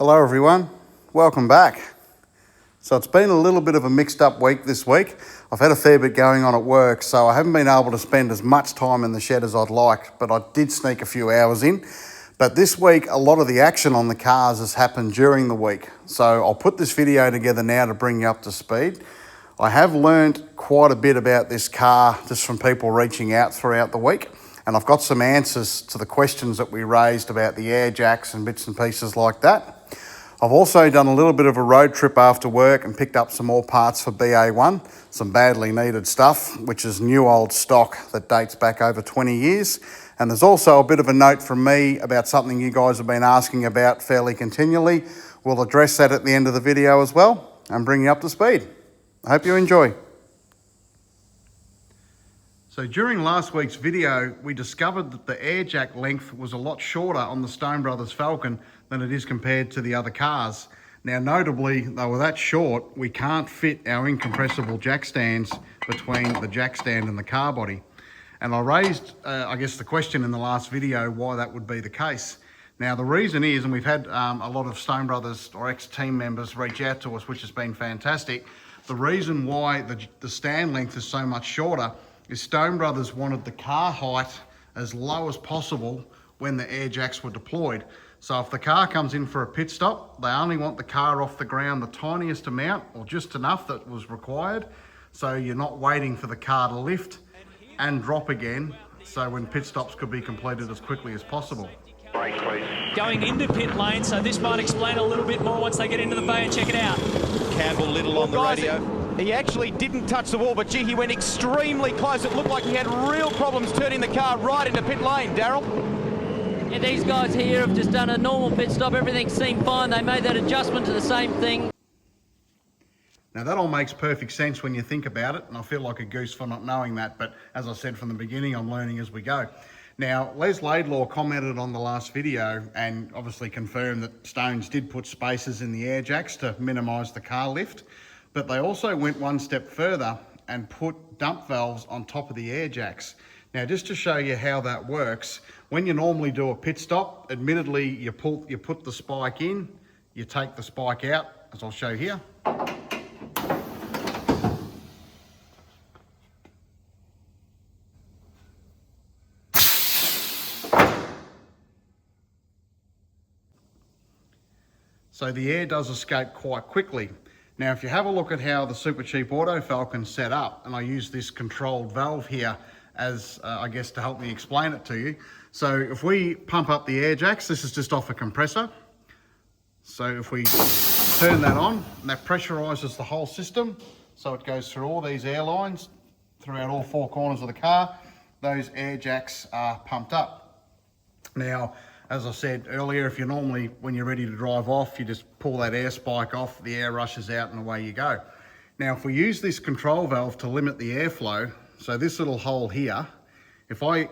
Hello everyone, welcome back. So it's been a little bit of a mixed up week this week. I've had a fair bit going on at work, so I haven't been able to spend as much time in the shed as I'd like, but I did sneak a few hours in. But this week, a lot of the action on the cars has happened during the week. So I'll put this video together now to bring you up to speed. I have learned quite a bit about this car just from people reaching out throughout the week. And I've got some answers to the questions that we raised about the air jacks and bits and pieces like that. I've also done a little bit of a road trip after work and picked up some more parts for BA1, some badly needed stuff, which is new old stock that dates back over 20 years. And there's also a bit of a note from me about something you guys have been asking about fairly continually. We'll address that at the end of the video as well and bring you up to speed. I hope you enjoy. So during last week's video, we discovered that the air jack length was a lot shorter on the Stone Brothers Falcon than it is compared to the other cars. Now notably, they were that short, we can't fit our incompressible jack stands between the jack stand and the car body. And I raised, I guess, the question in the last video why that would be the case. Now the reason is, and we've had a lot of Stone Brothers or ex-team members reach out to us, which has been fantastic. The reason why the stand length is so much shorter is Stone Brothers wanted the car height as low as possible when the air jacks were deployed. So if the car comes in for a pit stop, they only want the car off the ground the tiniest amount or just enough that was required. So you're not waiting for the car to lift and drop again. So when pit stops could be completed as quickly as possible. Going into pit lane, so this might explain a little bit more once they get into the bay and check it out. Campbell Little on the radio. He actually didn't touch the wall, but gee, he went extremely close. It looked like he had real problems turning the car right into pit lane. Daryl? Yeah, these guys here have just done a normal pit stop. Everything seemed fine. They made that adjustment to the same thing. Now that all makes perfect sense when you think about it, and I feel like a goose for not knowing that, but as I said from the beginning, I'm learning as we go. Now, Les Laidlaw commented on the last video and obviously confirmed that Stones did put spacers in the air jacks to minimise the car lift, but they also went one step further and put dump valves on top of the air jacks. Now, just to show you how that works, when you normally do a pit stop, admittedly, you put the spike in, you take the spike out, as I'll show here. So the air does escape quite quickly. Now, if you have a look at how the Super Cheap Auto Falcon's set up, and I use this controlled valve here as, I guess, to help me explain it to you. So if we pump up the air jacks, this is just off a compressor. So if we turn that on, that pressurizes the whole system. So it goes through all these air lines, throughout all four corners of the car. Those air jacks are pumped up. Now, as I said earlier, if you're normally, when you're ready to drive off, you just pull that air spike off, the air rushes out and away you go. Now, if we use this control valve to limit the airflow, so this little hole here, if I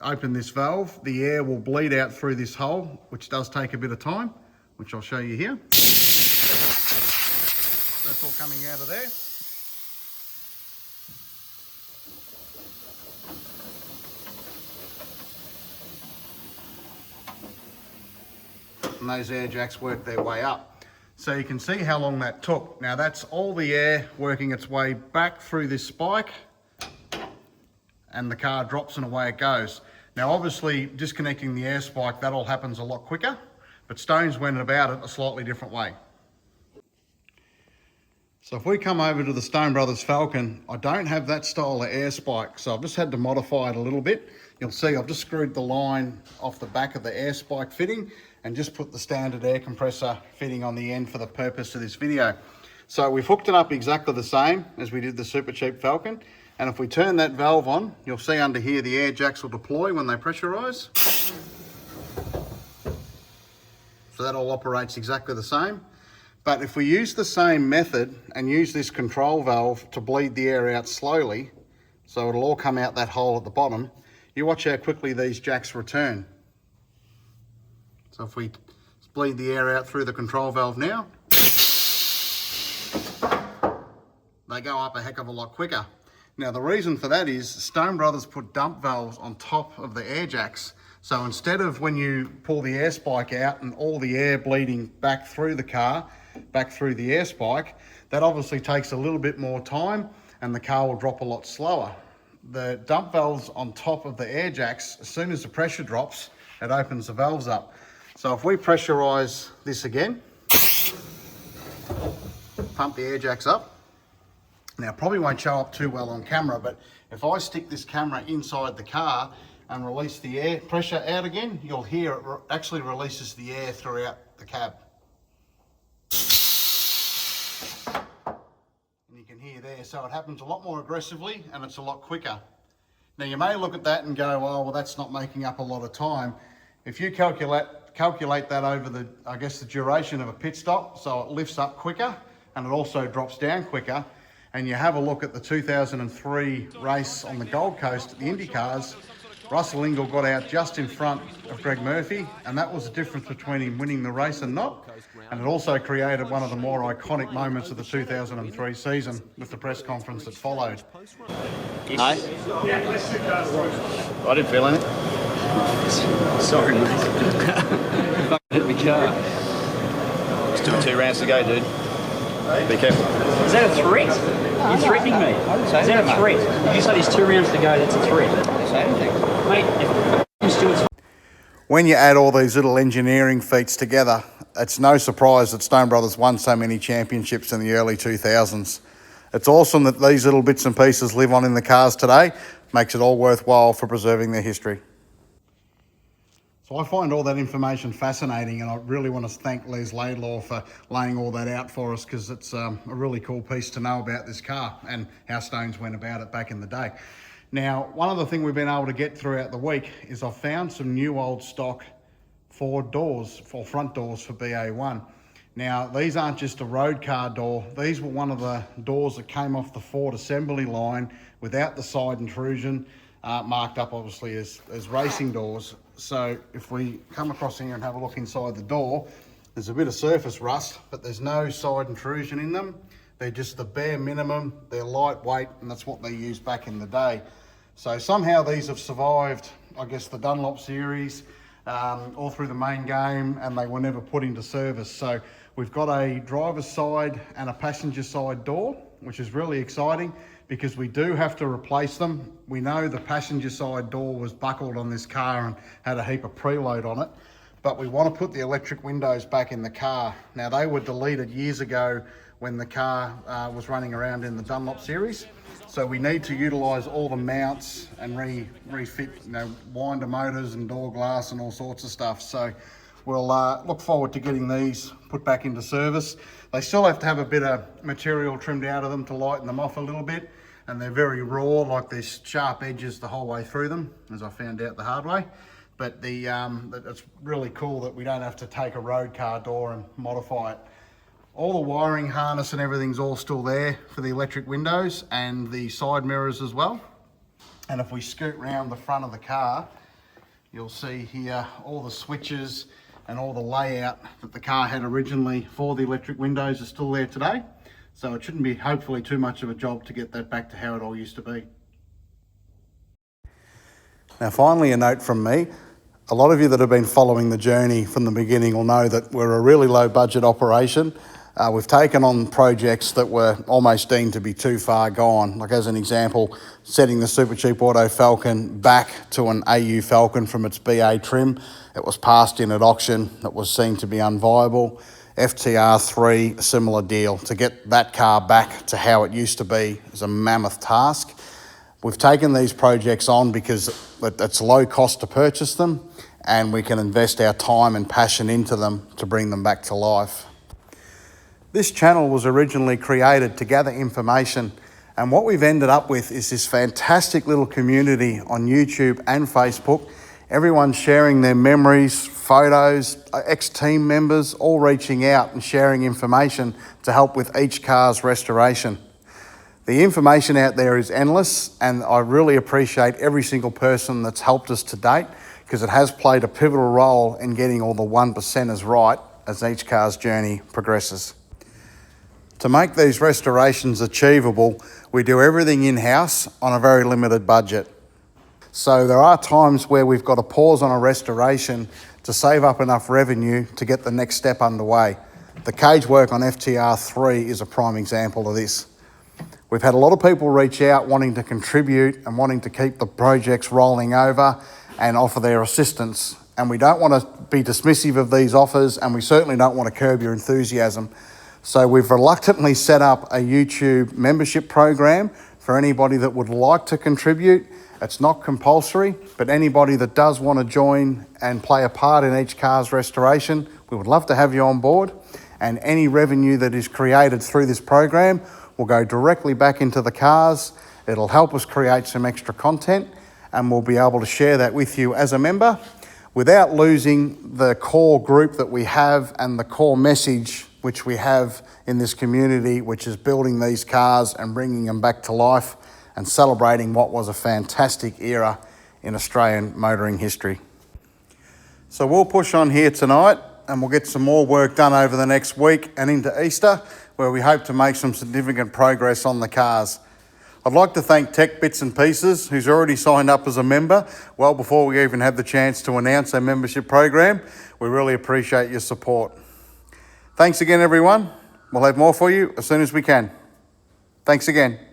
open this valve, the air will bleed out through this hole, which does take a bit of time, which I'll show you here. That's all coming out of there. And those air jacks work their way up. So you can see how long that took. Now that's all the air working its way back through this spike and the car drops and away it goes. Now obviously disconnecting the air spike, that all happens a lot quicker, but Stones went about it a slightly different way. So if we come over to the Stone Brothers Falcon, I don't have that style of air spike, so I've just had to modify it a little bit. You'll see I've just screwed the line off the back of the air spike fitting and just put the standard air compressor fitting on the end for the purpose of this video. So we've hooked it up exactly the same as we did the Super Cheap Falcon. And if we turn that valve on, you'll see under here the air jacks will deploy when they pressurize. So that all operates exactly the same. But if we use the same method and use this control valve to bleed the air out slowly, so it'll all come out that hole at the bottom, you watch how quickly these jacks return. So if we bleed the air out through the control valve now, they go up a heck of a lot quicker. Now the reason for that is Stone Brothers put dump valves on top of the air jacks. So instead of when you pull the air spike out and all the air bleeding back through the car, back through the air spike, that obviously takes a little bit more time and the car will drop a lot slower. The dump valves on top of the air jacks, as soon as the pressure drops, it opens the valves up. So if we pressurize this again, pump the air jacks up. Now, probably won't show up too well on camera, but if I stick this camera inside the car and release the air pressure out again, you'll hear it actually releases the air throughout the cab. And you can hear there, so it happens a lot more aggressively and it's a lot quicker. Now, you may look at that and go, oh, well, that's not making up a lot of time. If you calculate that over the duration of a pit stop, so it lifts up quicker and it also drops down quicker, and you have a look at the 2003 race on the Gold Coast at the IndyCars, Russell Ingall got out just in front of Greg Murphy, and that was the difference between him winning the race and not. And it also created one of the more iconic moments of the 2003 season with the press conference that followed. Hey? I didn't feel anything. Sorry, mate. Hit my car. Still 2 rounds to go, dude. Be careful. Is that a threat? You're threatening me. Is that a threat? If you say there's 2 rounds to go, that's a threat. I didn't say anything. Mate, if Stewart's... When you add all these little engineering feats together, it's no surprise that Stone Brothers won so many championships in the early 2000s. It's awesome that these little bits and pieces live on in the cars today. Makes it all worthwhile for preserving their history. So I find all that information fascinating, and I really want to thank Les Laidlaw for laying all that out for us, because it's a really cool piece to know about this car and how Stones went about it back in the day. Now, one other thing we've been able to get throughout the week is I've found some new old stock Ford doors, for front doors for BA1. Now, these aren't just a road car door. These were one of the doors that came off the Ford assembly line without the side intrusion, marked up obviously as racing doors. So if we come across here and have a look inside the door, there's a bit of surface rust, but there's no side intrusion in them. They're just the bare minimum. They're lightweight, and that's what they used back in the day. So somehow these have survived, I guess, the Dunlop series, all through the main game, and they were never put into service. So we've got a driver's side and a passenger side door, which is really exciting because we do have to replace them. We know the passenger side door was buckled on this car and had a heap of preload on it, but we want to put the electric windows back in the car. Now, they were deleted years ago when the car was running around in the Dunlop series. So we need to utilise all the mounts and refit, winder motors and door glass and all sorts of stuff. So we'll look forward to getting these put back into service. They still have to have a bit of material trimmed out of them to lighten them off a little bit. And they're very raw, like there's sharp edges the whole way through them, as I found out the hard way. But it's really cool that we don't have to take a road car door and modify it. All the wiring harness and everything's all still there for the electric windows and the side mirrors as well. And if we scoot round the front of the car, you'll see here all the switches and all the layout that the car had originally for the electric windows is still there today. So it shouldn't be hopefully too much of a job to get that back to how it all used to be. Now, finally, a note from me. A lot of you that have been following the journey from the beginning will know that we're a really low budget operation. We've taken on projects that were almost deemed to be too far gone. Like, as an example, setting the Super Cheap Auto Falcon back to an AU Falcon from its BA trim. It was passed in at auction. That was seen to be unviable. FTR3, a similar deal. To get that car back to how it used to be is a mammoth task. We've taken these projects on because it's low cost to purchase them, and we can invest our time and passion into them to bring them back to life. This channel was originally created to gather information, and what we've ended up with is this fantastic little community on YouTube and Facebook. Everyone's sharing their memories, photos, ex-team members, all reaching out and sharing information to help with each car's restoration. The information out there is endless, and I really appreciate every single person that's helped us to date, because it has played a pivotal role in getting all the 1%ers right as each car's journey progresses. To make these restorations achievable, we do everything in-house on a very limited budget. So there are times where we've got to pause on a restoration to save up enough revenue to get the next step underway. The cage work on FTR3 is a prime example of this. We've had a lot of people reach out wanting to contribute and wanting to keep the projects rolling over and offer their assistance. And we don't want to be dismissive of these offers, and we certainly don't want to curb your enthusiasm. So we've reluctantly set up a YouTube membership program for anybody that would like to contribute. It's not compulsory, but anybody that does want to join and play a part in each car's restoration, we would love to have you on board. And any revenue that is created through this program will go directly back into the cars. It'll help us create some extra content, and we'll be able to share that with you as a member without losing the core group that we have and the core message which we have in this community, which is building these cars and bringing them back to life and celebrating what was a fantastic era in Australian motoring history. So we'll push on here tonight, and we'll get some more work done over the next week and into Easter, where we hope to make some significant progress on the cars. I'd like to thank Tech Bits and Pieces, who's already signed up as a member well before we even had the chance to announce our membership program. We really appreciate your support. Thanks again, everyone. We'll have more for you as soon as we can. Thanks again.